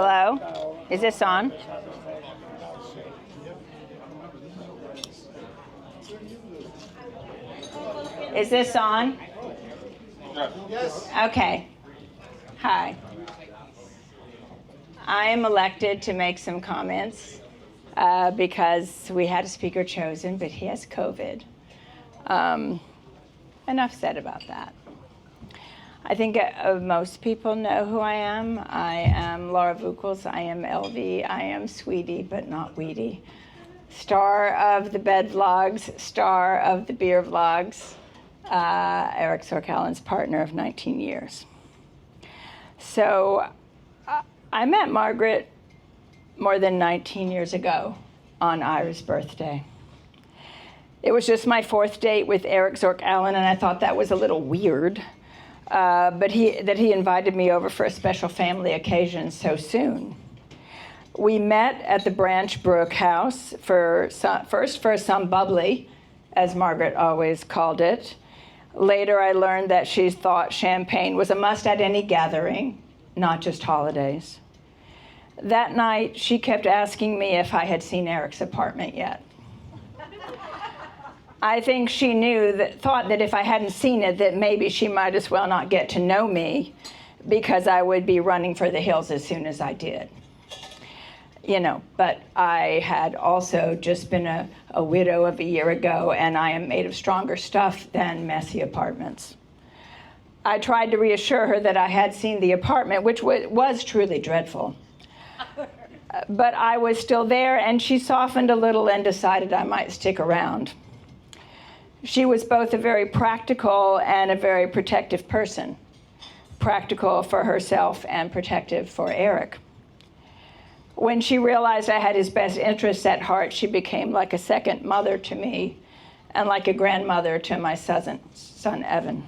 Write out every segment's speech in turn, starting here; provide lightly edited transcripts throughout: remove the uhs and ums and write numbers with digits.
Hello? Is this on? Is this on? Yes. Okay. Hi. I am elected to make some comments because we had a speaker chosen, but he has COVID. Enough said about that. I think most people know who I am. I am Laura Vukels. I am LV. I am Sweetie, but not Weedy. Star of the bed vlogs, star of the beer vlogs. Eric Sorkalen's partner of 19 years. So I met Margaret more than 19 years ago on Ira's birthday. It was just my fourth date with Eric Sorkalen, and I thought that was a little weird, but he invited me over for a special family occasion so soon. We met at the Branch Brook house first for some bubbly, as Margaret always called it. Later, I learned that she thought champagne was a must at any gathering, not just holidays. That night, she kept asking me if I had seen Eric's apartment yet. I think she thought that if I hadn't seen it, that maybe she might as well not get to know me because I would be running for the hills as soon as I did. But I had also just been a widow of a year ago, and I am made of stronger stuff than messy apartments. I tried to reassure her that I had seen the apartment, which was truly dreadful. But I was still there, and she softened a little and decided I might stick around. She was both a very practical and a very protective person. Practical for herself and protective for Eric. When she realized I had his best interests at heart, she became like a second mother to me and like a grandmother to my son Evan.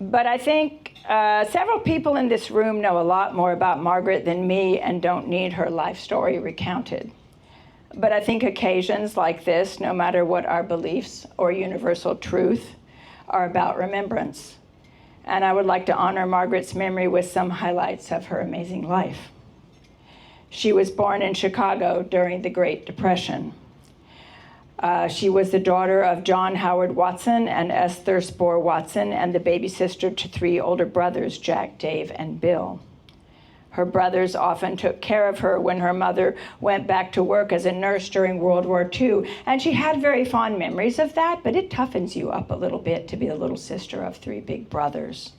But I think several people in this room know a lot more about Margaret than me and don't need her life story recounted. But I think occasions like this, no matter what our beliefs or universal truth, are about remembrance. And I would like to honor Margaret's memory with some highlights of her amazing life. She was born in Chicago during the Great Depression. She was the daughter of John Howard Watson and Esther Spohr Watson, and the baby sister to three older brothers, Jack, Dave, and Bill. Her brothers often took care of her when her mother went back to work as a nurse during World War II, and she had very fond memories of that, but it toughens you up a little bit to be the little sister of three big brothers.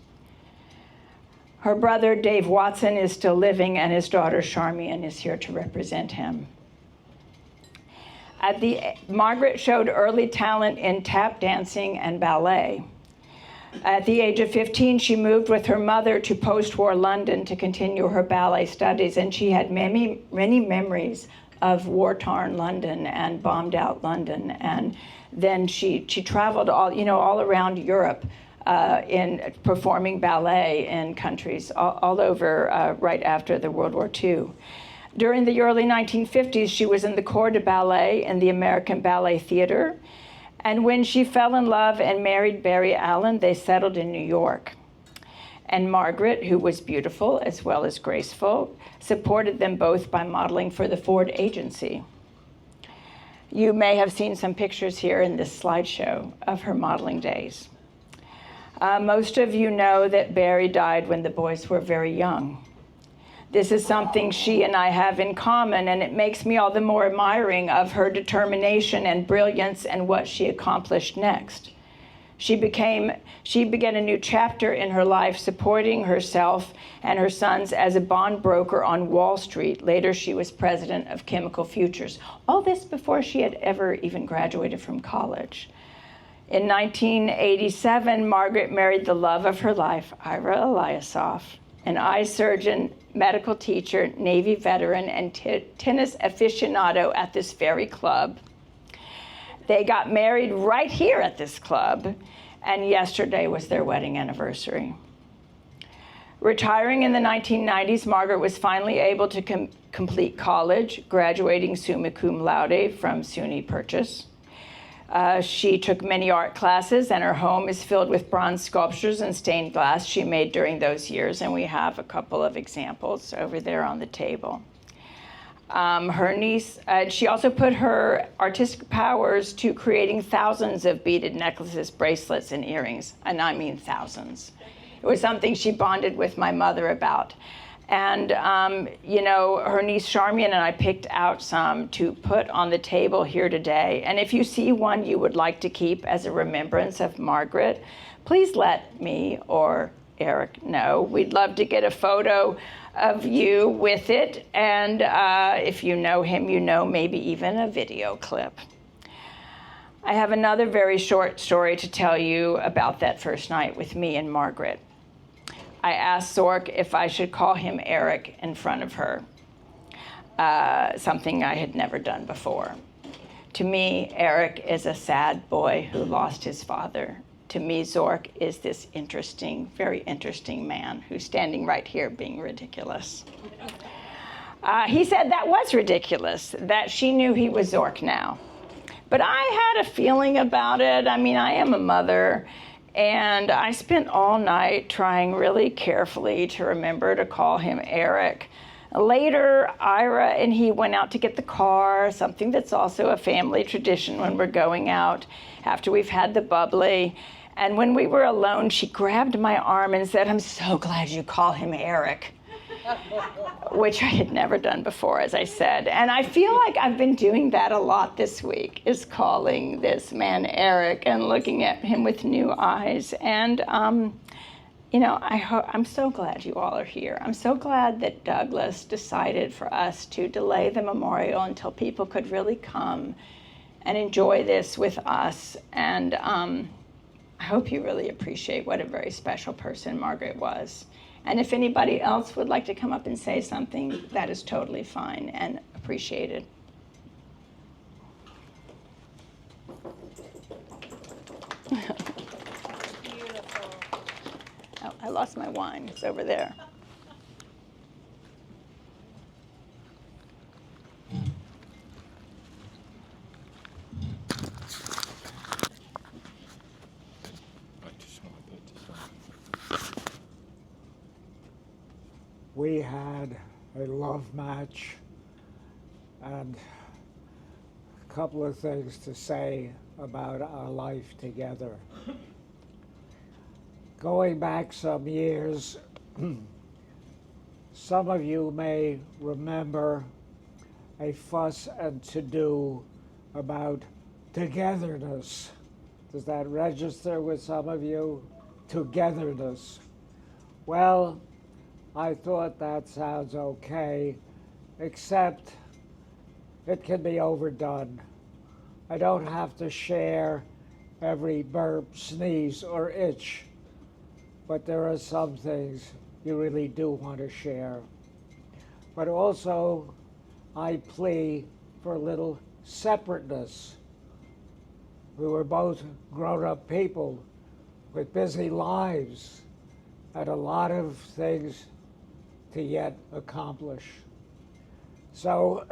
Her brother, Dave Watson, is still living, and his daughter, Charmian, is here to represent him. Margaret showed early talent in tap dancing and ballet. At the age of 15, she moved with her mother to post-war London to continue her ballet studies, and she had many memories of war-torn London and bombed-out London. And then she traveled all around Europe in performing ballet in countries all over right after the World War II. During the early 1950s, she was in the Corps de Ballet in the American Ballet Theater. And when she fell in love and married Barry Allen, they settled in New York. And Margaret, who was beautiful as well as graceful, supported them both by modeling for the Ford Agency. You may have seen some pictures here in this slideshow of her modeling days. Most of you know that Barry died when the boys were very young. This is something she and I have in common, and it makes me all the more admiring of her determination and brilliance and what she accomplished next. She began a new chapter in her life, supporting herself and her sons as a bond broker on Wall Street. Later, she was president of Chemical Futures. All this before she had ever even graduated from college. In 1987, Margaret married the love of her life, Acocella-Eliasoph, an eye surgeon, medical teacher, Navy veteran, and tennis aficionado at this very club. They got married right here at this club, and yesterday was their wedding anniversary. Retiring in the 1990s, Margaret was finally able to complete college, graduating summa cum laude from SUNY Purchase. She took many art classes, and her home is filled with bronze sculptures and stained glass she made during those years, and we have a couple of examples over there on the table. Her niece, she also put her artistic powers to creating thousands of beaded necklaces, bracelets, and earrings, and I mean thousands. It was something she bonded with my mother about. And, her niece Charmian and I picked out some to put on the table here today. And if you see one you would like to keep as a remembrance of Margaret, please let me or Eric know. We'd love to get a photo of you with it. And if you know him, maybe even a video clip. I have another very short story to tell you about that first night with me and Margaret. I asked ZORK if I should call him Eric in front of her, something I had never done before. To me, Eric is a sad boy who lost his father. To me, ZORK is this interesting, very interesting man who's standing right here being ridiculous. He said that was ridiculous, that she knew he was ZORK now. But I had a feeling about it. I mean, I am a mother. And I spent all night trying really carefully to remember to call him Eric. Later, Ira and he went out to get the car, something that's also a family tradition when we're going out after we've had the bubbly. And when we were alone, she grabbed my arm and said, "I'm so glad you call him Eric," which I had never done before, as I said. And I feel like I've been doing that a lot this week, is calling this man Eric and looking at him with new eyes. And, I'm so glad you all are here. I'm so glad that Douglas decided for us to delay the memorial until people could really come and enjoy this with us. And I hope you really appreciate what a very special person Margaret was. And if anybody else would like to come up and say something, that is totally fine and appreciated. Beautiful. Oh, I lost my wine. It's over there. We had a love match, and a couple of things to say about our life together. Going back some years, some of you may remember a fuss and to-do about togetherness. Does that register with some of you? Togetherness. Well, I thought that sounds okay, except it can be overdone. I don't have to share every burp, sneeze, or itch, but there are some things you really do want to share. But also, I plea for a little separateness. We were both grown-up people with busy lives and a lot of things to yet accomplish. So,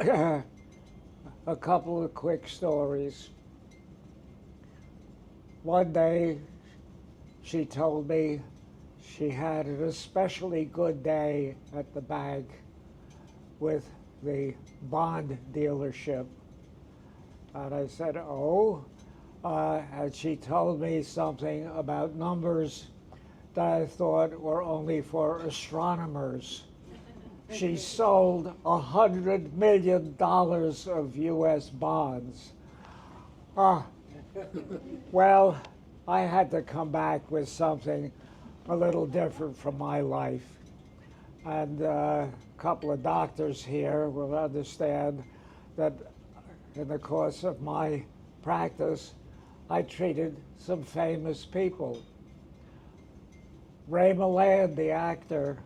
a couple of quick stories. One day, she told me she had an especially good day at the bank with the bond dealership. And I said, oh, and she told me something about numbers that I thought were only for astronomers. She sold $100 million of US bonds. Well, I had to come back with something a little different from my life. And a couple of doctors here will understand that in the course of my practice, I treated some famous people. Ray Milland, the actor,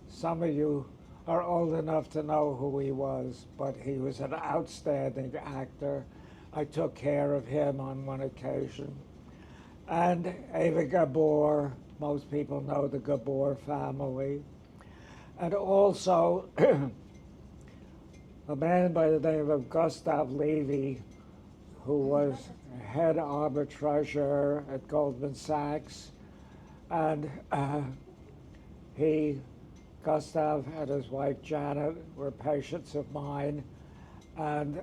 some of you are old enough to know who he was, but he was an outstanding actor. I took care of him on one occasion. And Ava Gabor, most people know the Gabor family. And also a man by the name of Gustav Levy, who was head arbitrager at Goldman Sachs, and Gustav and his wife Janet were patients of mine, and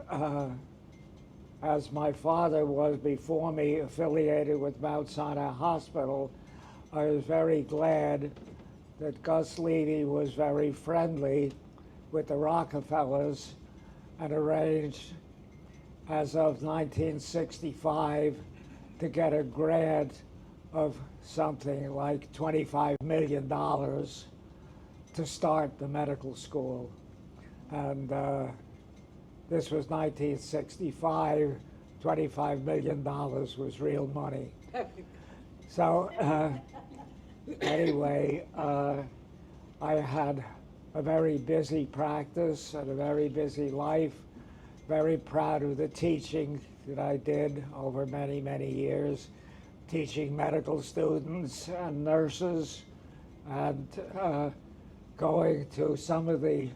as my father was before me affiliated with Mount Sinai Hospital, I was very glad that Gus Levy was very friendly with the Rockefellers and arranged, as of 1965, to get a grant of something like $25 million to start the medical school. And this was 1965. $25 million was real money. So anyway, I had a very busy practice and a very busy life. Very proud of the teaching that I did over many, many years, teaching medical students and nurses, and going to some of the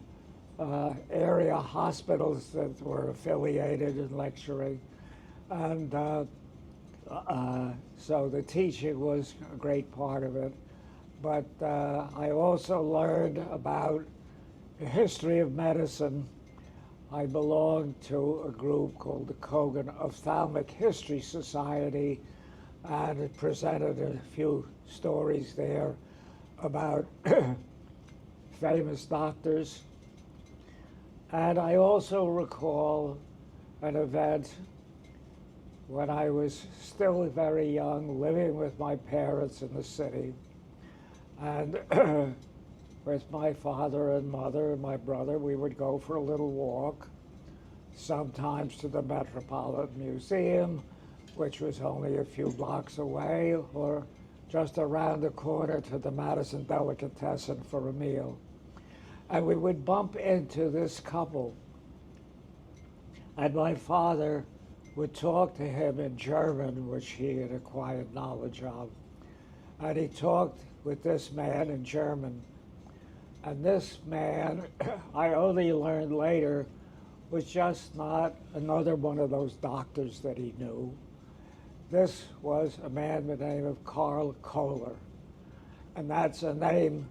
area hospitals that were affiliated and lecturing. And so the teaching was a great part of it. But I also learned about the history of medicine. I belonged to a group called the Kogan Ophthalmic History Society, and it presented a few stories there about famous doctors. And I also recall an event when I was still very young, living with my parents in the city, and with my father and mother and my brother, we would go for a little walk, sometimes to the Metropolitan Museum, which was only a few blocks away, or just around the corner to the Madison Delicatessen for a meal. And we would bump into this couple, and my father would talk to him in German, which he had acquired knowledge of. And he talked with this man in German. And this man, I only learned later, was just not another one of those doctors that he knew. This was a man by the name of Karl Kohler. And that's a name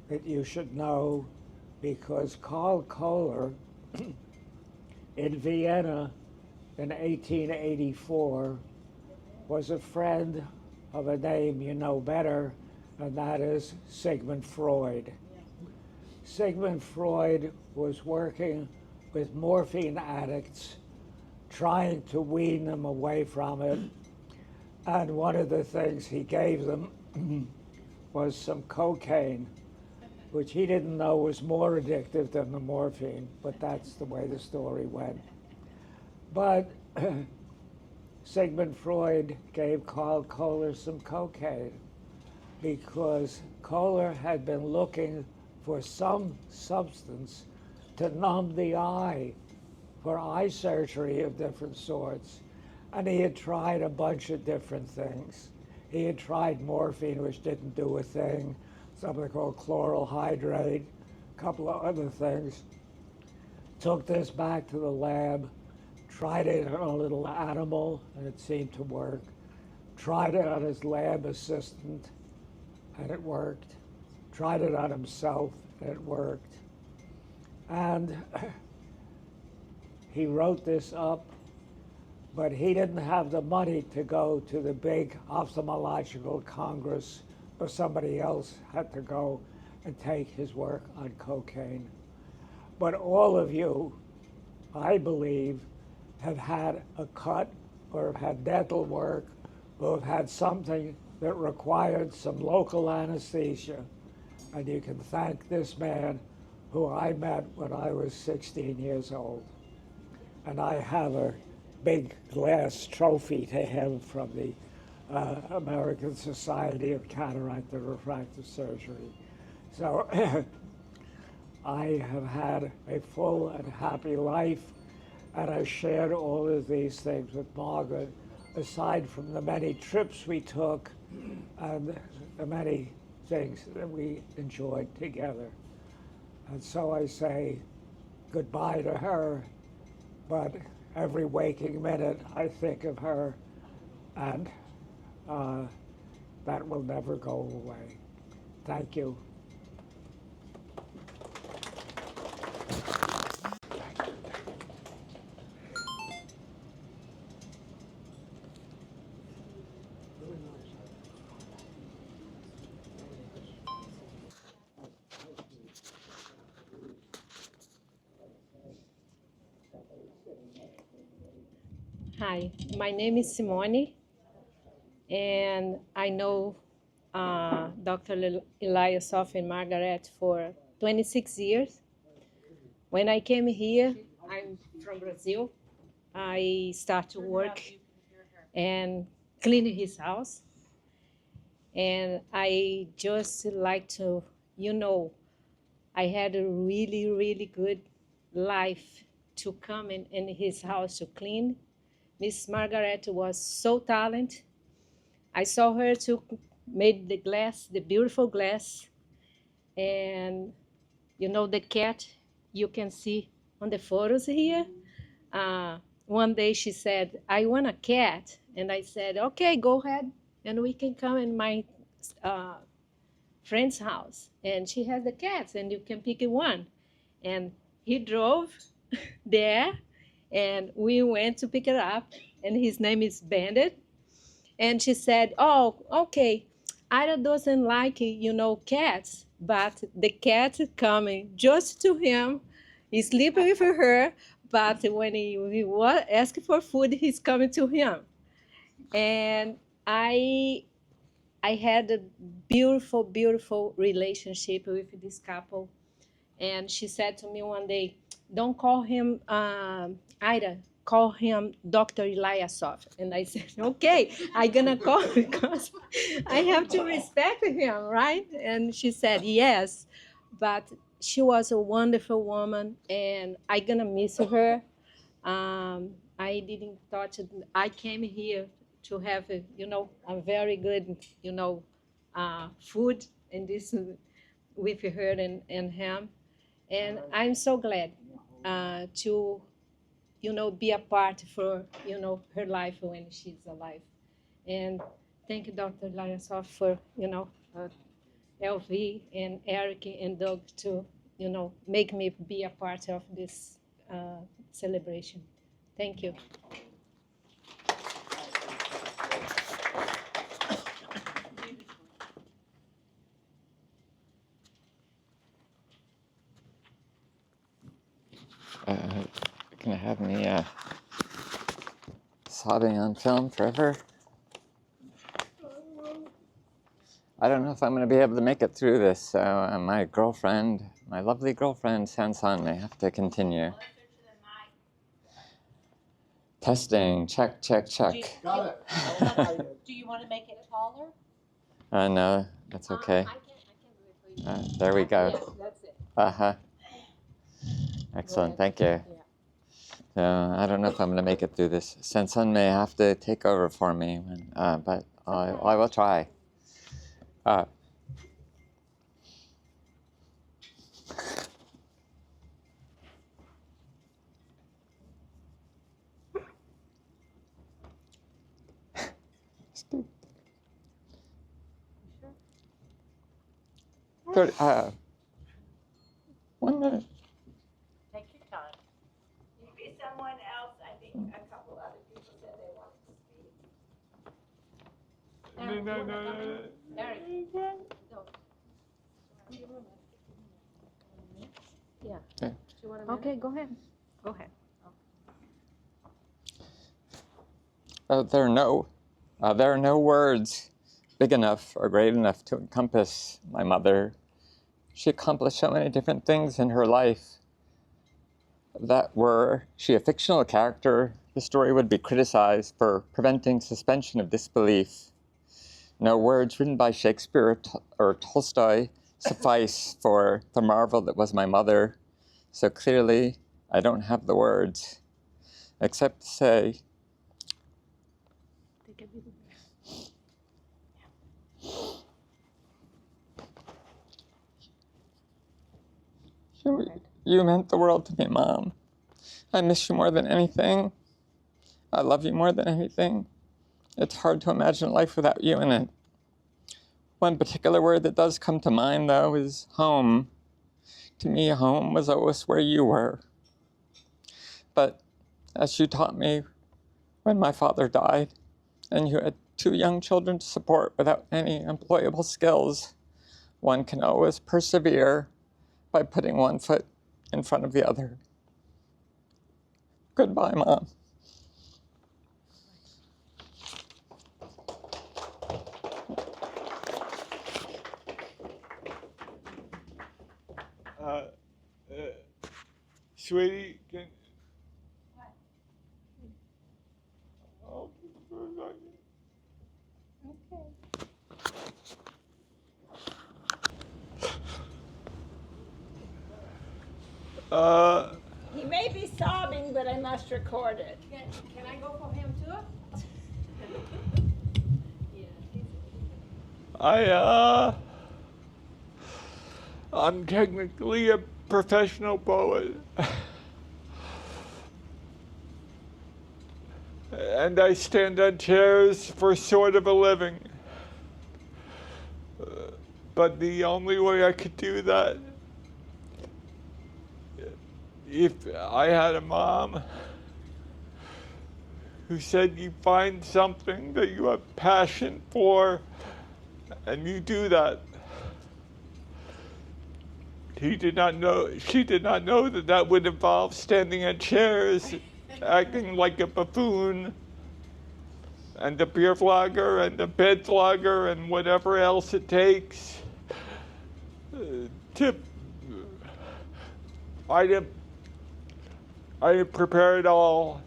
that you should know, because Karl Kohler in Vienna in 1884 was a friend of a name you know better, and that is Sigmund Freud. Sigmund Freud was working with morphine addicts, trying to wean them away from it. And one of the things he gave them was some cocaine, which he didn't know was more addictive than the morphine, but that's the way the story went. But Sigmund Freud gave Karl Kohler some cocaine because Kohler had been looking for some substance to numb the eye for eye surgery of different sorts. And he had tried a bunch of different things. He had tried morphine, which didn't do a thing, something called chloral hydrate, a couple of other things. Took this back to the lab, tried it on a little animal, and it seemed to work. Tried it on his lab assistant, and it worked. Tried it on himself, and it worked. And he wrote this up, but he didn't have the money to go to the big ophthalmological congress, or somebody else had to go and take his work on cocaine. But all of you, I believe, have had a cut or have had dental work or have had something that required some local anesthesia. And you can thank this man who I met when I was 16 years old. And I have a big glass trophy to him from the American Society of Cataract and Refractive Surgery. So I have had a full and happy life, and I shared all of these things with Margaret, aside from the many trips we took and the many things that we enjoyed together. And so I say goodbye to her, but every waking minute I think of her, and that will never go away. Thank you. Hi, my name is Simone, and I know Dr. Eliasoph and Margaret for 26 years. When I came here, I'm from Brazil. I started work and clean his house. And I just like to, I had a really, really good life to come in his house to clean. Miss Margaret was so talented. I saw her to make the glass, the beautiful glass. And the cat you can see on the photos here. One day she said, I want a cat. And I said, okay, go ahead. And we can come in my friend's house. And she has the cats and you can pick one. And he drove there and we went to pick it up. And his name is Bandit. And she said, oh, okay, Ida doesn't like, cats, but the cat coming just to him. He's sleeping with her, but when he asking for food, he's coming to him. And I had a beautiful, beautiful relationship with this couple. And she said to me one day, don't call him Ida, call him Dr. Eliasoph. And I said, okay, I'm gonna call because I have to respect him, right? And she said, yes, but she was a wonderful woman and I'm gonna miss her. I didn't touch it. I came here to have, a very good, food and this with her and him. And I'm so glad to, be a part for, her life when she's alive. And thank you, Dr. Eliasoph, for, LV and Eric and Doug to, make me be a part of this celebration. Thank you. Gonna have me sobbing on film forever. I don't know if I'm gonna be able to make it through this, so my lovely girlfriend, Sansan, may have to continue. Testing, check, check, check. Got it. Do you want to make it taller? No, that's okay. I can do it for you. There we go. Yes, that's it. Uh-huh. Excellent, thank you. Yeah. So I don't know if I'm going to make it through this. Sansan may have to take over for me, but I will try. Good. 1 minute. Take your time. Maybe someone else, I think a couple other people said they wanted to speak. Eric, no. Yeah. Okay. Do you want a okay, go ahead. Go ahead. There are no words big enough or great enough to encompass my mother. She accomplished so many different things in her life that were she a fictional character, the story would be criticized for preventing suspension of disbelief. No words written by Shakespeare or Tolstoy suffice for the marvel that was my mother. So clearly, I don't have the words, except to say, Take a little bit. you meant the world to me, Mom. I miss you more than anything. I love you more than anything. It's hard to imagine life without you in it. One particular word that does come to mind, though, is home. To me, home was always where you were. But as you taught me when my father died, and you had 2 young children to support without any employable skills, one can always persevere by putting one foot in front of the other. Goodbye, Mom. Sweetie, can... What? Oh, Okay. He may be sobbing, but I must record it. Can I go for him too? I'm technically a professional poet. And I stand on chairs for sort of a living. But the only way I could do that, if I had a mom who said you find something that you have passion for and you do that. She did not know that that would involve standing on chairs, acting like a buffoon, and a beer flogger and a bed flogger and whatever else it takes to. I didn't prepare at all,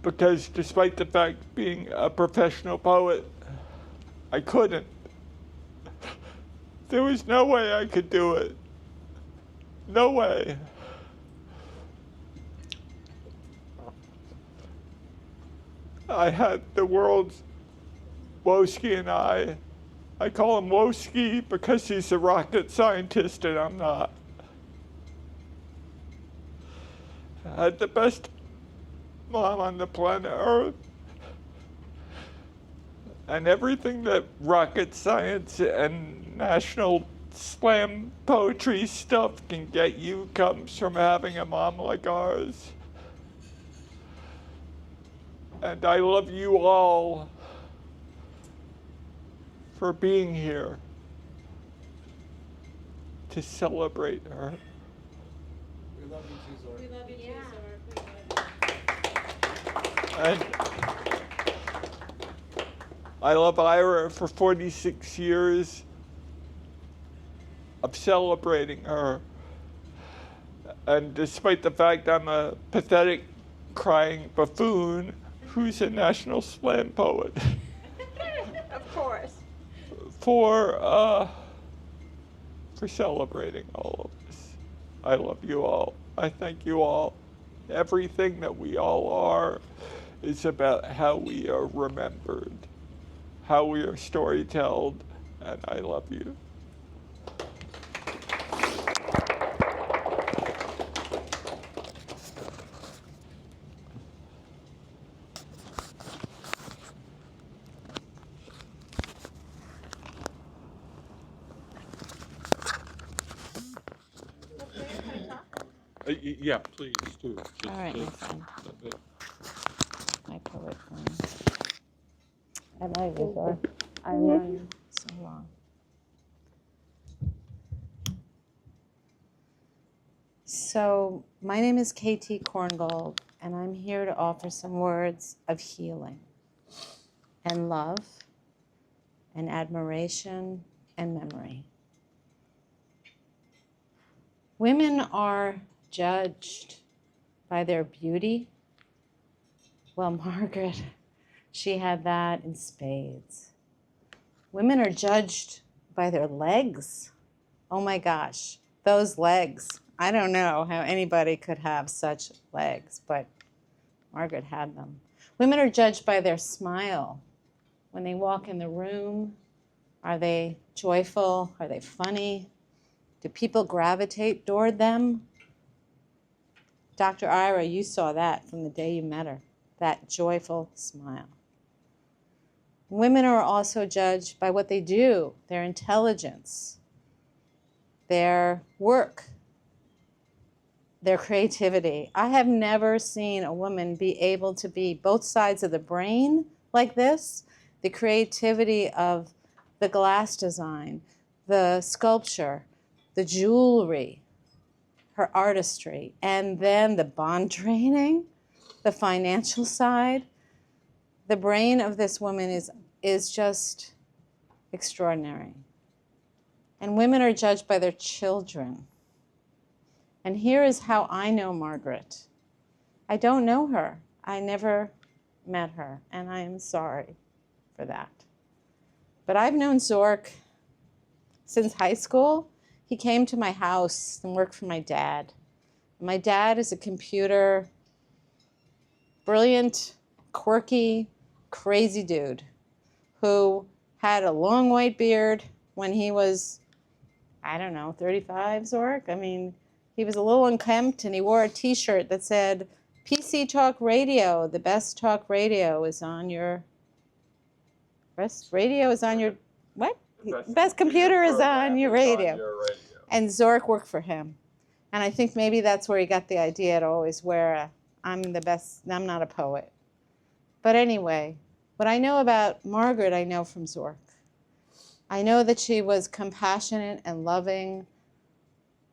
because despite the fact being a professional poet, I couldn't. There was no way I could do it. No way. I had the world's Woski and I call him Woski because he's a rocket scientist and I'm not. I had the best mom on the planet Earth. And everything that rocket science and national slam poetry stuff can get you comes from having a mom like ours. And I love you all for being here to celebrate her. We love you too, ZORK. We love you too, ZORK. And I love Ira for 46 years of celebrating her. And despite the fact I'm a pathetic, crying buffoon who's a national slam poet. Of course. For celebrating all of this. I love you all. I thank you all. Everything that we all are is about how we are remembered, how we are storytelled, and I love you. Yeah, please do. All right, my friend. My poet friend. I love you, ZORK. I love you so long. So, my name is KT Korngold, and I'm here to offer some words of healing and love and admiration and memory. Women are judged by their beauty. Well, Margaret, she had that in spades. Women are judged by their legs. Oh my gosh, those legs. I don't know how anybody could have such legs, but Margaret had them. Women are judged by their smile. When they walk in the room, are they joyful? Are they funny? Do people gravitate toward them? Dr. Ira, you saw that from the day you met her. that joyful smile. Women are also judged by what they do, their intelligence, their work, their creativity. I have never seen a woman be able to be both sides of the brain like this, the creativity of the glass design, the sculpture, the jewelry, her artistry, and then the bond training, the financial side. The brain of this woman is just extraordinary. And women are judged by their children. And here is how I know Margaret. I don't know her. I never met her, and I am sorry for that. But I've known ZORK since high school. He came to my house and worked for my dad. My dad is a computer, brilliant, quirky, crazy dude who had a long white beard when he was, I don't know, 35, ZORK? I mean, he was a little unkempt, and he wore a t-shirt that said, PC Talk Radio, the best talk radio is on your, best radio is on your, what? Best computer is on your radio. And ZORK worked for him. And I think maybe that's where he got the idea to always wear a, I'm the best, I'm not a poet. But anyway, what I know about Margaret, I know from ZORK. I know that she was compassionate and loving,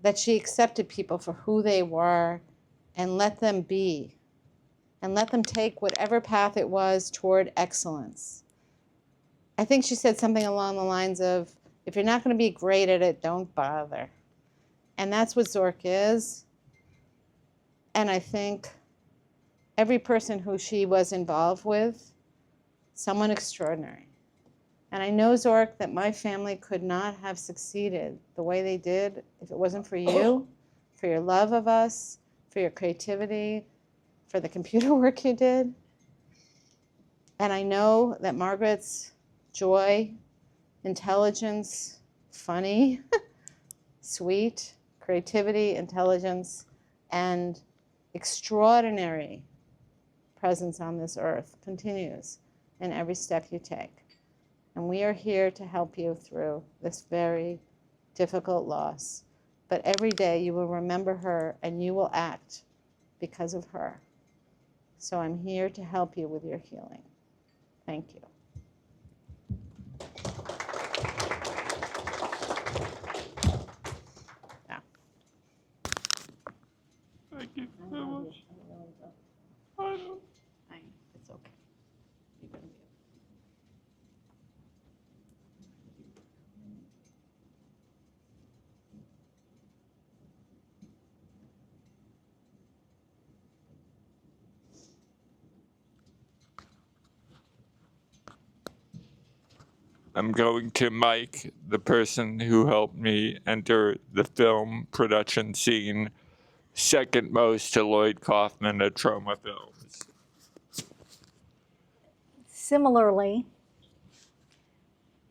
that she accepted people for who they were and let them be, and let them take whatever path it was toward excellence. I think she said something along the lines of, if you're not going to be great at it, don't bother. And that's what ZORK is. And I think every person who she was involved with, someone extraordinary. And I know, ZORK, that my family could not have succeeded the way they did if it wasn't for you, for your love of us, for your creativity, for the computer work you did. And I know that Margaret's joy, intelligence, funny, sweet, creativity, intelligence, and extraordinary presence on this earth continues in every step you take. And we are here to help you through this very difficult loss. But every day you will remember her and you will act because of her. So I'm here to help you with your healing. Thank you. Now. Thank you so much. It's okay. You're gonna be okay. I'm going to Mike, the person who helped me enter the film production scene, second most to Lloyd Kaufman at Trauma Films. Similarly,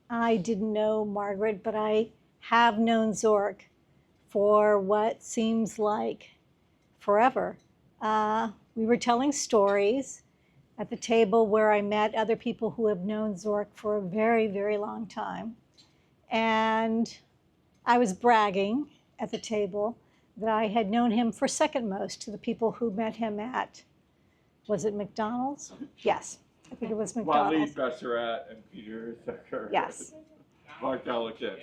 I didn't know Margaret, but I have known ZORK for what seems like forever. We were telling stories at the table where I met other people who have known ZORK for a very, very long time. And I was bragging at the table that I had known him for second most to the people who met him at, was it McDonald's? Yes, I think it was McDonald's. Walid, Besharat, and Peter Zucker. Yes. Mark Delicate.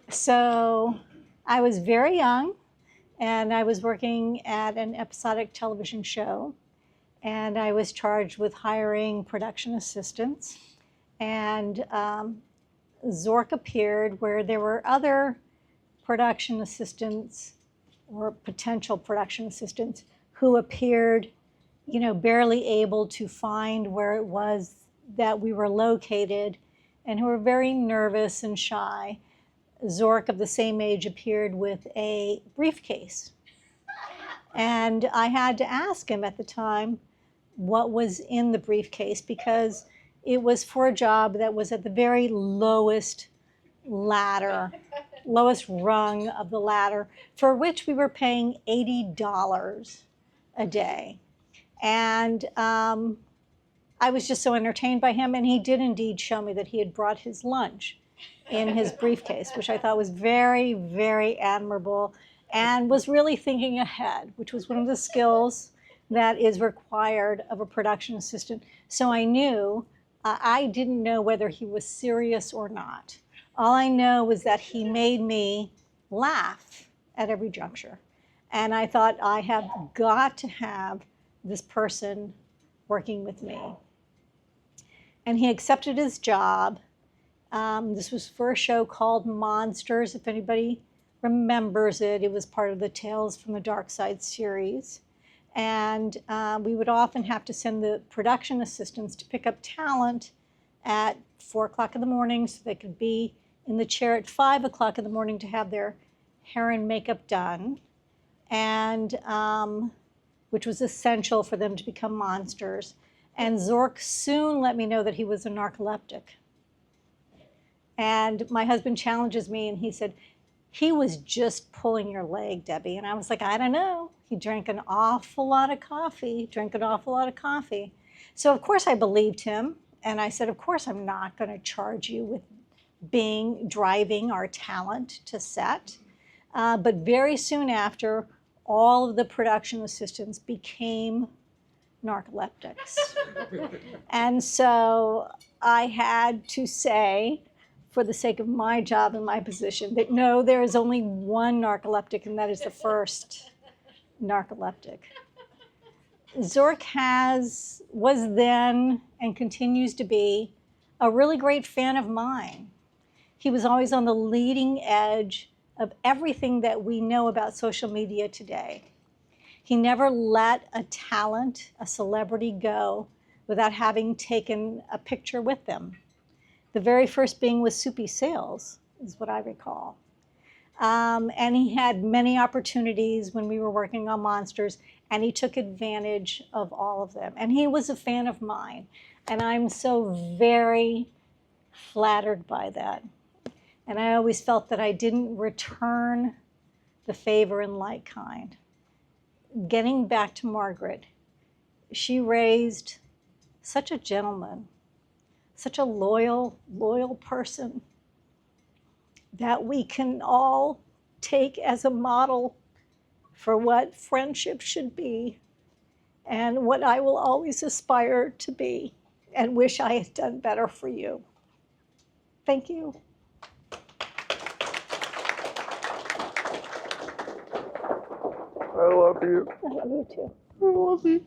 So I was very young, and I was working at an episodic television show, and I was charged with hiring production assistants. And ZORK appeared where there were other production assistants or potential production assistants who appeared, you know, barely able to find where it was that we were located and who were very nervous and shy. ZORK, of the same age, appeared with a briefcase. And I had to ask him at the time what was in the briefcase, because it was for a job that was at the very lowest ladder, lowest rung of the ladder, for which we were paying $80 a day. And I was just so entertained by him, and he did indeed show me that he had brought his lunch in his briefcase, which I thought was very, very admirable, and was really thinking ahead, which was one of the skills that is required of a production assistant. So I knew, I didn't know whether he was serious or not. All I know was that he made me laugh at every juncture. And I thought, I have got to have this person working with me. And he accepted his job. This was for a show called Monsters, if anybody remembers it. It was part of the Tales from the Dark Side series. And we would often have to send the production assistants to pick up talent at 4 o'clock in the morning so they could be in the chair at 5 o'clock in the morning to have their hair and makeup done, and which was essential for them to become monsters. And ZORK soon let me know that he was a narcoleptic. And my husband challenges me, and he said, he was just pulling your leg, Debbie. And I was like, I don't know. He drank an awful lot of coffee, So of course I believed him. And I said, of course I'm not going to charge you with driving our talent to set. But very soon after, all of the production assistants became narcoleptics. And so I had to say, for the sake of my job and my position, that no, there is only one narcoleptic, and that is the first narcoleptic. ZORK was then and continues to be a really great fan of mine. He was always on the leading edge of everything that we know about social media today. He never let a talent, a celebrity go without having taken a picture with them. The very first being with Soupy Sales, is what I recall. And he had many opportunities when we were working on Monsters, and he took advantage of all of them. And he was a fan of mine, and I'm so very flattered by that. And I always felt that I didn't return the favor in like kind. Getting back to Margaret, she raised such a gentleman, such a loyal person that we can all take as a model for what friendship should be and what I will always aspire to be and wish I had done better for you. Thank you. I love you. I love you too. I love you.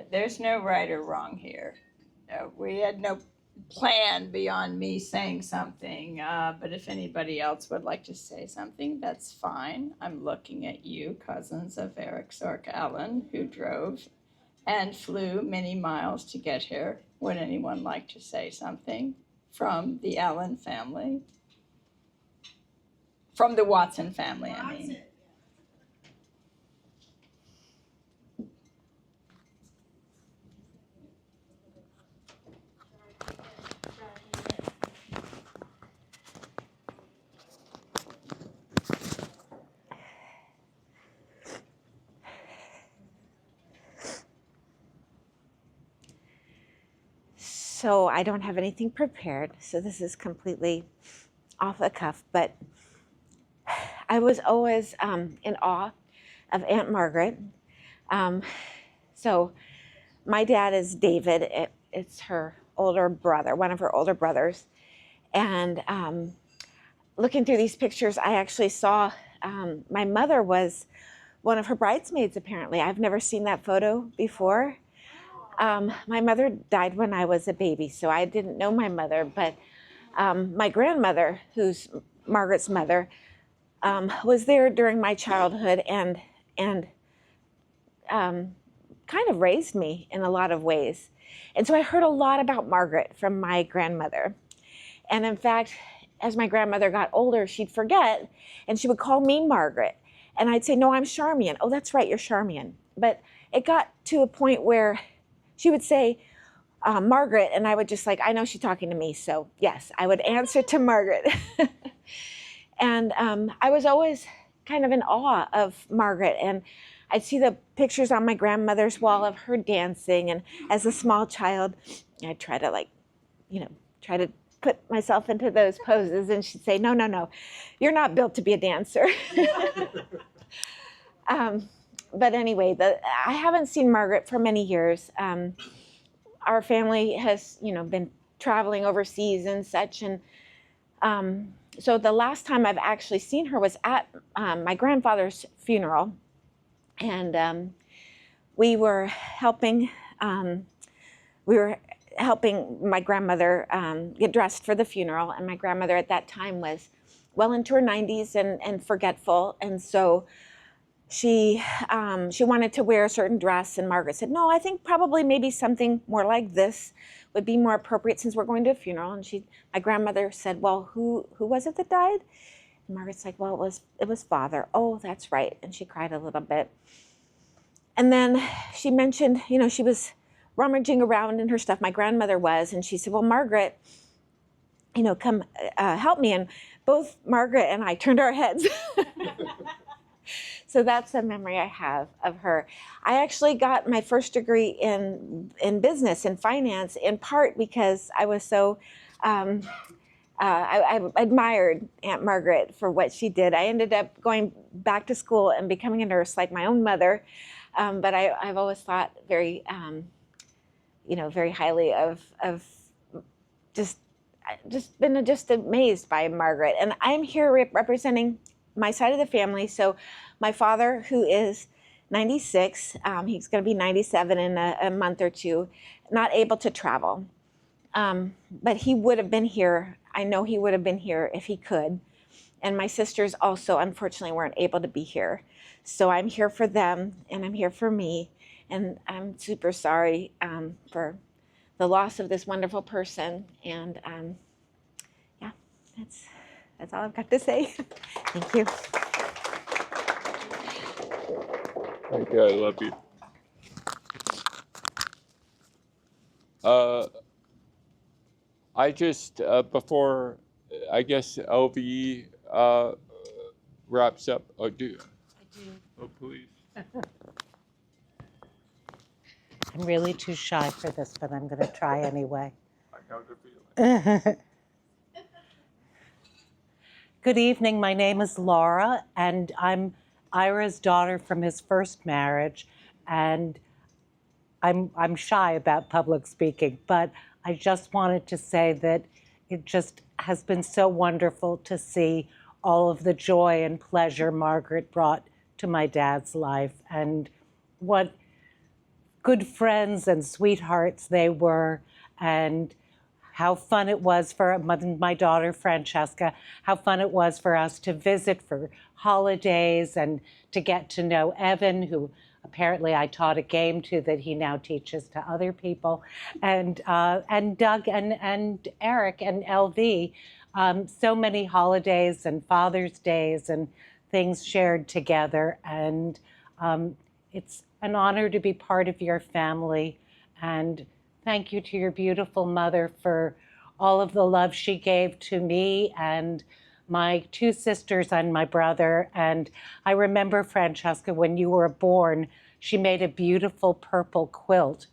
There's no right or wrong here. We had no plan beyond me saying something, but if anybody else would like to say something, that's fine. I'm looking at you, cousins of Eric ZORK Allen, who drove and flew many miles to get here. Would anyone like to say something from the Allen family? From the Watson family, I mean. So I don't have anything prepared, so this is completely off the cuff, but I was always in awe of Aunt Margaret. So my dad is David. It's her older brother, one of her older brothers. And looking through these pictures, I actually saw my mother was one of her bridesmaids, apparently. I've never seen that photo before. My mother died when I was a baby, so I didn't know my mother, but my grandmother, who's Margaret's mother, was there during my childhood and kind of raised me in a lot of ways. And so I heard a lot about Margaret from my grandmother. And in fact, as my grandmother got older, she'd forget, and she would call me Margaret. And I'd say, no, I'm Charmian. Oh, that's right, you're Charmian. But it got to a point where she would say, Margaret, and I would just like, I know she's talking to me, so yes, I would answer to Margaret. And I was always kind of in awe of Margaret, and I'd see the pictures on my grandmother's wall of her dancing, and as a small child, I'd try to like, try to put myself into those poses, and she'd say, no, no, no, you're not built to be a dancer. But anyway, I haven't seen Margaret for many years. Our family has, been traveling overseas and such, and so the last time I've actually seen her was at my grandfather's funeral, and we were helping my grandmother get dressed for the funeral, and my grandmother at that time was well into her 90s and forgetful, and so she wanted to wear a certain dress, and Margaret said, no, I think probably maybe something more like this would be more appropriate since we're going to a funeral. And my grandmother said, well, who was it that died? And Margaret's like, well, it was father. Oh, that's right. And she cried a little bit. And then she mentioned, she was rummaging around in her stuff. My grandmother was, and she said, well, Margaret, come help me. And both Margaret and I turned our heads. So that's a memory I have of her. I actually got my first degree in business and finance, in part because I was so, I admired Aunt Margaret for what she did. I ended up going back to school and becoming a nurse like my own mother, but I've always thought very, very highly of just been just amazed by Margaret. And I'm here representing my side of the family. So my father, who is 96, he's going to be 97 in a month or two, not able to travel. But he would have been here. I know he would have been here if he could. And my sisters also, unfortunately, weren't able to be here. So I'm here for them, and I'm here for me. And I'm super sorry for the loss of this wonderful person. And yeah, that's all I've got to say. Thank you. Thank you. I love you. I just, before, I guess LV wraps up. Oh, do you? I do. Oh, please. I'm really too shy for this, but I'm going to try anyway. I know the feeling. Good evening. My name is Laura, and I'm Ira's daughter from his first marriage, and I'm shy about public speaking, but I just wanted to say that it just has been so wonderful to see all of the joy and pleasure Margaret brought to my dad's life, and what good friends and sweethearts they were, and how fun it was for my daughter Francesca, how fun it was for us to visit for holidays and to get to know Evan, who apparently I taught a game to that he now teaches to other people, and Doug and Eric and LV. So many holidays and Father's Days and things shared together, and it's an honor to be part of your family, and thank you to your beautiful mother for all of the love she gave to me and my two sisters and my brother. And I remember, Francesca, when you were born, she made a beautiful purple quilt.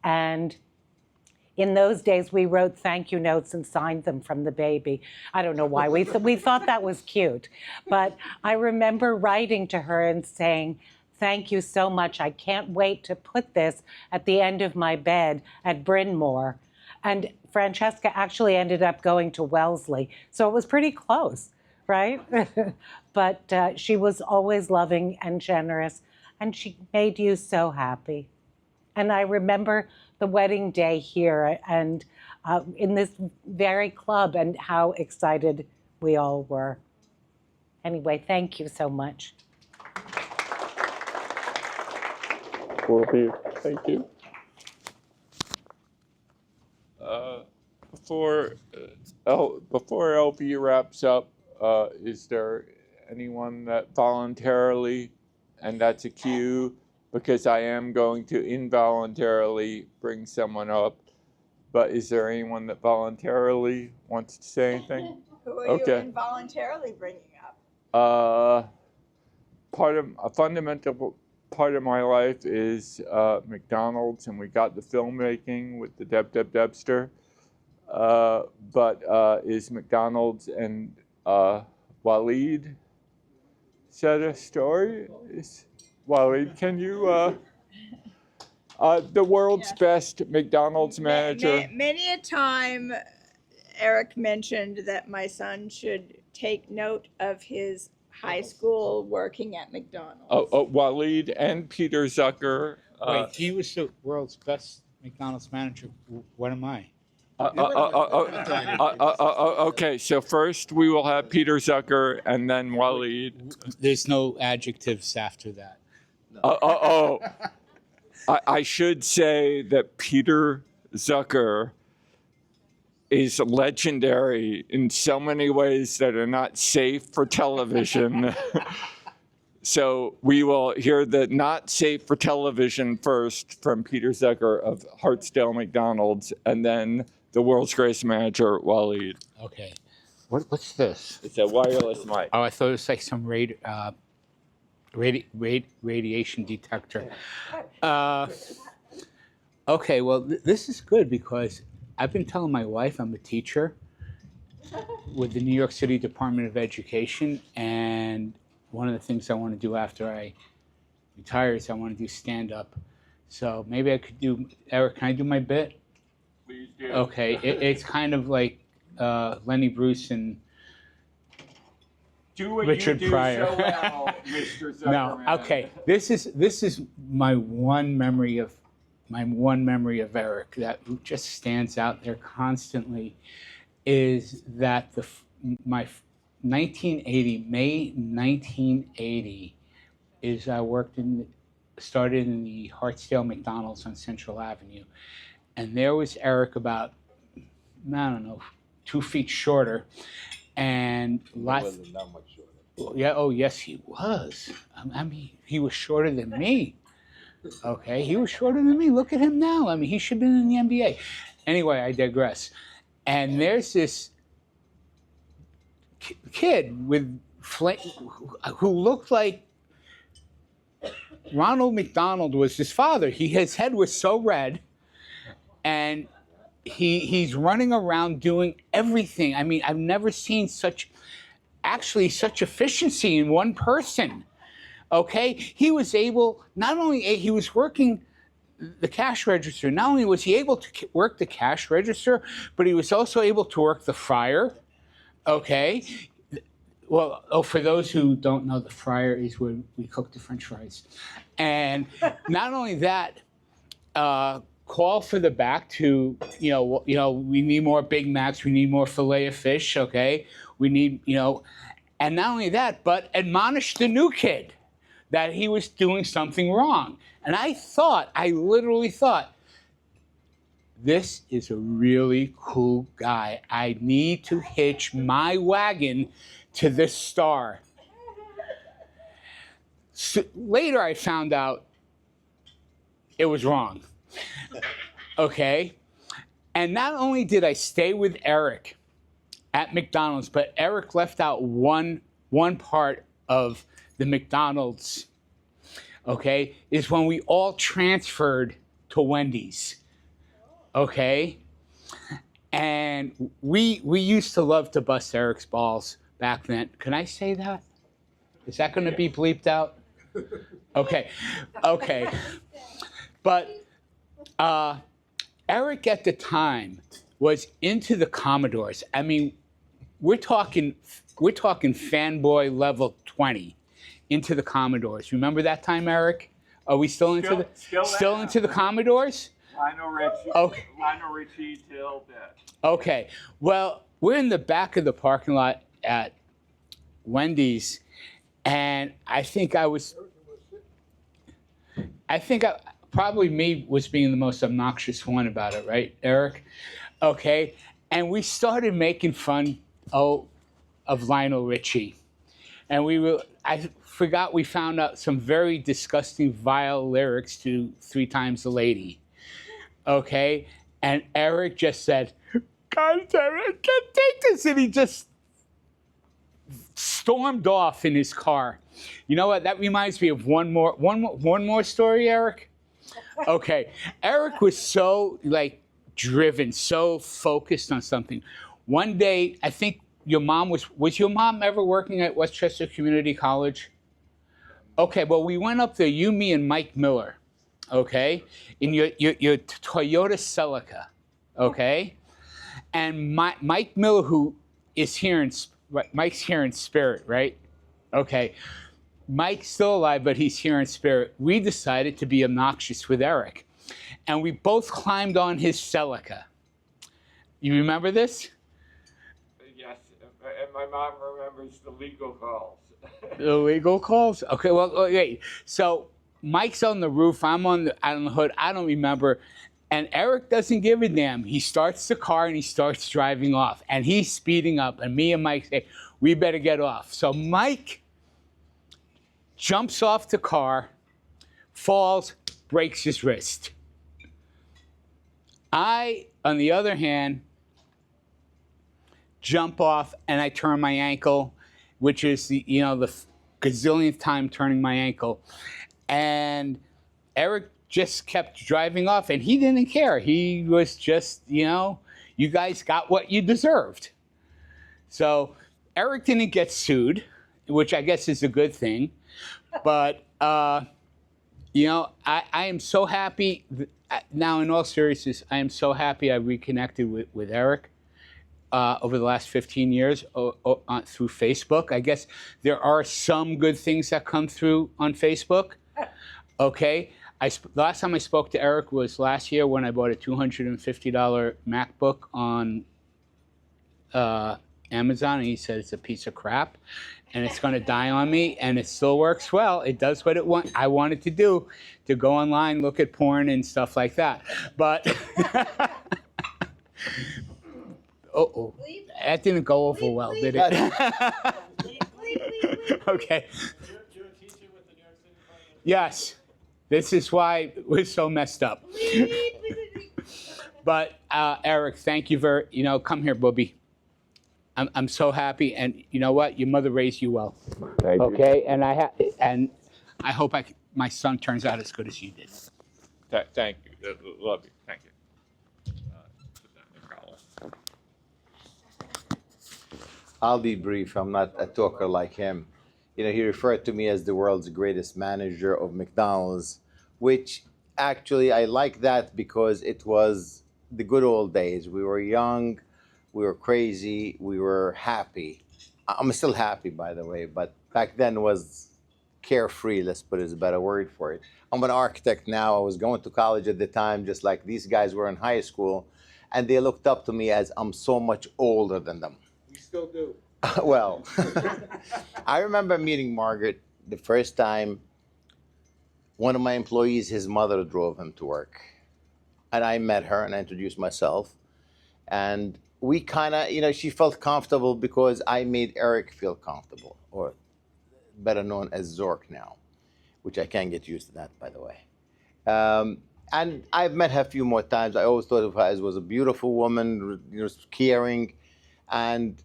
And in those days, we wrote thank you notes and signed them from the baby. I don't know why. We thought that was cute. But I remember writing to her and saying, thank you so much. I can't wait to put this at the end of my bed at Bryn Mawr. And Francesca actually ended up going to Wellesley. So it was pretty close, right? But she was always loving and generous, and she made you so happy. And I remember the wedding day here and in this very club and how excited we all were. Anyway, thank you so much. Thank you. Before LV wraps up, is there anyone that voluntarily, and that's a cue because I am going to involuntarily bring someone up. But is there anyone that voluntarily wants to say anything? Who are Okay. you involuntarily bringing up? A fundamental part of my life is McDonald's, and we got the filmmaking with the DebDebDebster. But is McDonald's and Walid said a story? Walid, can you? The world's best McDonald's manager. Many a time, Eric mentioned that my son should take note of his high school working at McDonald's. Walid and Peter Zucker. Wait, he was the world's best McDonald's manager. What am I? Okay, so first we will have Peter Zucker and then Walid. There's no adjectives after that. I should say that Peter Zucker is legendary in so many ways that are not safe for television. So we will hear the not safe for television first from Peter Zucker of Hartsdale McDonald's, and then the world's greatest manager, Walid. Okay. What's this? It's a wireless mic. Oh, I thought it was like some radiation detector. Okay, well, this is good because I've been telling my wife I'm a teacher with the New York City Department of Education, and one of the things I want to do after I retire is I want to do stand-up. So maybe I could do, Eric, can I do my bit? Please do. Okay, it's kind of like Lenny Bruce and Do what Richard you do Pryor. so well, Mr. Zuckerman. No, okay. This is my one memory of Eric that just stands out there constantly. Is that my 1980 May 1980 is I started in the Hartsdale McDonald's on Central Avenue, and there was Eric about 2 feet shorter, and lots. Not much shorter. Yeah. Oh, yes, he was. I mean, he was shorter than me. Okay, he was shorter than me. Look at him now. I mean, he should have been in the NBA. Anyway, I digress. And there's this kid who looked like Ronald McDonald was his father. His head was so red, and he's running around doing everything. I mean, I've never seen such efficiency in one person. Okay, he was able, he was working the cash register. Not only was he able to work the cash register, but he was also able to work the fryer. Okay, well, for those who don't know, the fryer is where we cook the French fries. And not only that, call for the back to, we need more Big Macs, we need more filet of fish, okay? We need, and not only that, but admonish the new kid that he was doing something wrong. And I literally thought, this is a really cool guy. I need to hitch my wagon to this star. So later I found out it was wrong. Okay? And not only did I stay with Eric at McDonald's, but Eric left out one part of the McDonald's, okay, is when we all transferred to Wendy's, okay? And we used to love to bust Eric's balls back then. Can I say that? Is that going to be bleeped out? Okay. But Eric at the time was into the Commodores. I mean, we're talking fanboy level 20 into the Commodores. Remember that time, Eric? Are we still into the Commodores? Lionel Richie. Okay. Lionel Richie till death. Okay. Well, we're in the back of the parking lot at Wendy's, and I think probably me was being the most obnoxious one about it, right, Eric? Okay. And we started making fun of Lionel Richie. And I forgot we found out some very disgusting, vile lyrics to 3 Times a Lady. Okay? And Eric just said, God damn it, I can't take this. And he just stormed off in his car. You know what? That reminds me of one more story, Eric. Okay. Eric was so driven, so focused on something. One day, I think your mom was your mom ever working at Westchester Community College? Okay, well, we went up there, you, me, and Mike Miller, okay, in your Toyota Celica, okay? And Mike Miller, who is here Mike's here in spirit, right? Okay. Mike's still alive, but he's here in spirit. We decided to be obnoxious with Eric. And we both climbed on his Celica. You remember this? Yes, and my mom remembers the legal calls. The legal calls? Okay, well, okay. So Mike's on the roof, I'm on the hood, I don't remember. And Eric doesn't give a damn. He starts the car and he starts driving off. And he's speeding up. And me and Mike say, we better get off. So Mike jumps off the car, falls, breaks his wrist. I, on the other hand, jump off and I turn my ankle, which is the gazillionth time turning my ankle. And Eric just kept driving off, and he didn't care. He was just, you guys got what you deserved. So Eric didn't get sued, which I guess is a good thing. But, I am so happy. Now, in all seriousness, I am so happy I reconnected with Eric over the last 15 years through Facebook. I guess there are some good things that come through on Facebook. Okay. The last time I spoke to Eric was last year when I bought a $250 MacBook on Amazon, and he said it's a piece of crap, and it's going to die on me, and it still works well. It does what I want it to do, to go online, look at porn and stuff like that. But that didn't go over well, did it? Okay. Yes. This is why we're so messed up. But Eric, thank you come here, Booby. I'm so happy, and you know what? Your mother raised you well. Thank you. Okay, and I hope my son turns out as good as you did. Thank you. Love you. Thank you. I'll be brief. I'm not a talker like him. He referred to me as the world's greatest manager of McDonald's, which actually I like that because it was the good old days. We were young, we were crazy, we were happy. I'm still happy, by the way, but back then was carefree, let's put it as a better word for it. I'm an architect now. I was going to college at the time, just like these guys were in high school, and they looked up to me as I'm so much older than them. We still do. Well, I remember meeting Margaret the first time. One of my employees, his mother drove him to work. And I met her and I introduced myself. And we kind of, she felt comfortable because I made Eric feel comfortable, or better known as ZORK now, which I can't get used to that, by the way. And I've met her a few more times. I always thought of her as was a beautiful woman, caring, and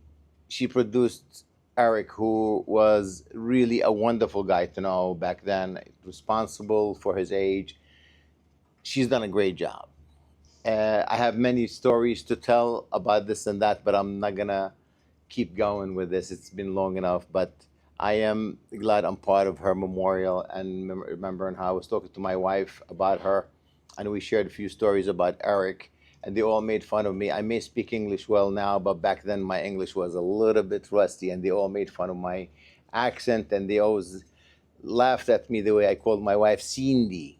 she produced Eric, who was really a wonderful guy to know back then, responsible for his age. She's done a great job. I have many stories to tell about this and that, but I'm not gonna keep going with this. It's been long enough, but I am glad I'm part of her memorial, and remembering how I was talking to my wife about her, and we shared a few stories about Eric, and they all made fun of me. I may speak English well now, but back then my English was a little bit rusty, and they all made fun of my accent, and they always laughed at me the way I called my wife Cindy.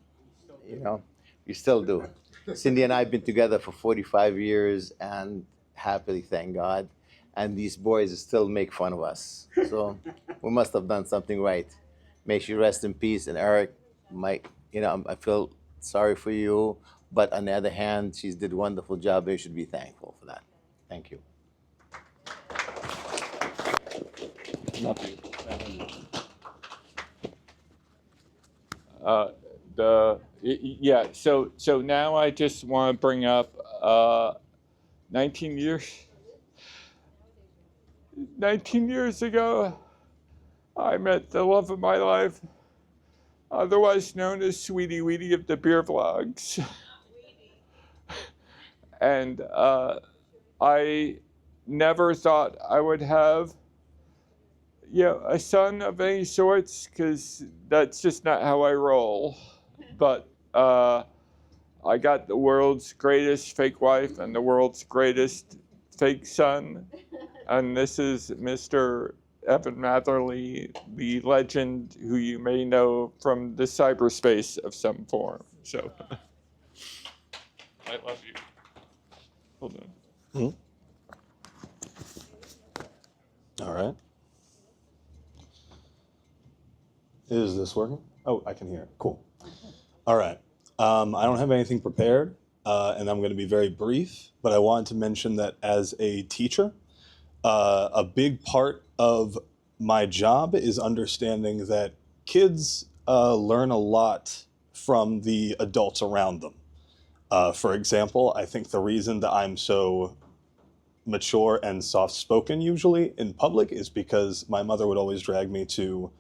You still do. Cindy and I have been together for 45 years, and happily, thank God. And these boys still make fun of us. So we must have done something right. May she rest in peace. And Eric, I feel sorry for you. But on the other hand, she's did a wonderful job. You should be thankful for that. Thank you. Love you. Yeah, so now I just want to bring up 19 years ago, I met the love of my life, otherwise known as Sweetie Weetie of the beer vlogs. And I never thought I would have a son of any sorts, because that's just not how I roll. But I got the world's greatest fake wife and the world's greatest fake son. And this is Mr. Evan Matherly, the legend who you may know from the cyberspace of some form. So, I love you. Hold on. All right. Is this working? Oh, I can hear it. Cool. All right. I don't have anything prepared, and I'm going to be very brief, but I wanted to mention that as a teacher, a big part of my job is understanding that kids learn a lot from the adults around them. For example, I think the reason that I'm so mature and soft-spoken usually in public is because my mother would always drag me to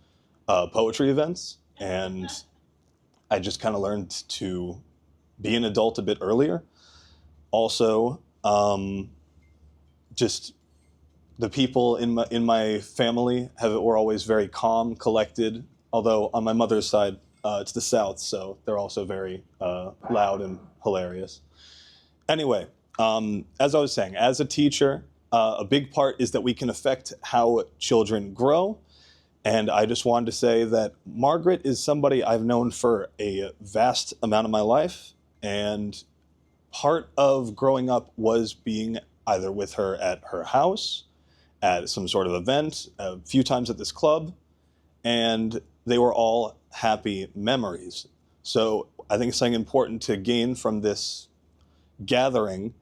poetry events, and I just kind of learned to be an adult a bit earlier. Also, just the people in my family were always very calm, collected, although on my mother's side, it's the South, so they're also very loud and hilarious. Anyway, as I was saying, as a teacher, a big part is that we can affect how children grow. And I just wanted to say that Margaret is somebody I've known for a vast amount of my life. And part of growing up was being either with her at her house, at some sort of event, a few times at this club. And they were all happy memories. So I think something important to gain from this gathering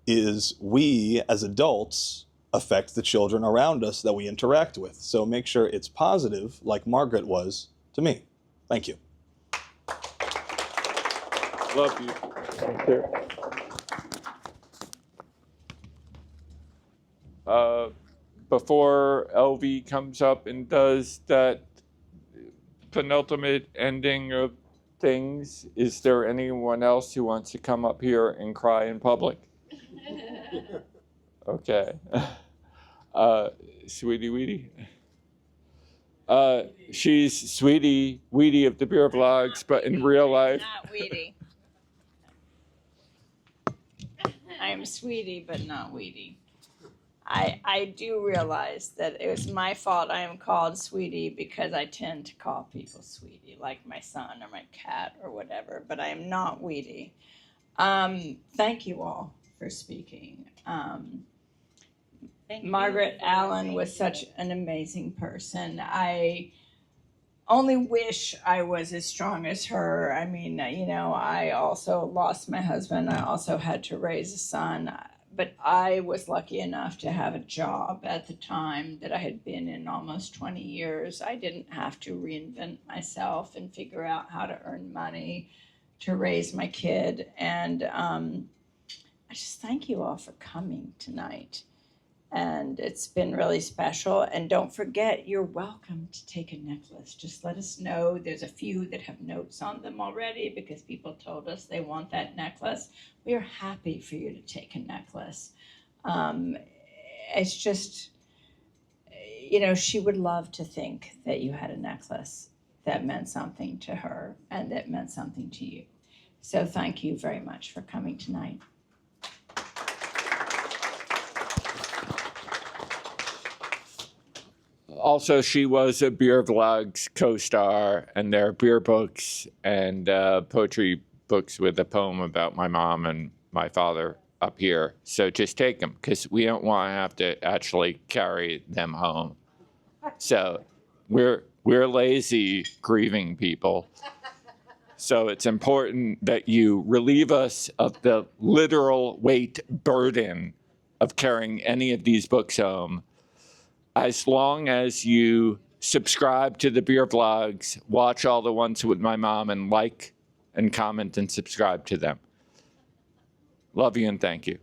is we, as adults, affect the children around us that we interact with. So make sure it's positive, like Margaret was to me. Thank you. Love you. Thank you. Before LV comes up and does that penultimate ending of things, is there anyone else who wants to come up here and cry in public? Okay. Sweetie Weetie. She's Sweetie Weetie of the beer vlogs, but in real life. Not Weetie. I am Sweetie, but not Weetie. I do realize that it was my fault I am called Sweetie because I tend to call people Sweetie, like my son or my cat or whatever, but I am not Weetie. Thank you all for speaking. Margaret Allen was such an amazing person. I only wish I was as strong as her. I mean, I also lost my husband. I also had to raise a son. But I was lucky enough to have a job at the time that I had been in almost 20 years. I didn't have to reinvent myself and figure out how to earn money to raise my kid. And I just thank you all for coming tonight. And it's been really special. And don't forget, you're welcome to take a necklace. Just let us know. There's a few that have notes on them already because people told us they want that necklace. We are happy for you to take a necklace. It's just, she would love to think that you had a necklace that meant something to her and that meant something to you. So thank you very much for coming tonight. Also, she was a Beer Vlogs co-star, and there are beer books and poetry books with a poem about my mom and my father up here. So just take them, because we don't want to have to actually carry them home. So we're lazy grieving people. So it's important that you relieve us of the literal weight burden of carrying any of these books home, as long as you subscribe to the beer vlogs, watch all the ones with my mom, and like and comment and subscribe to them. Love you and thank you.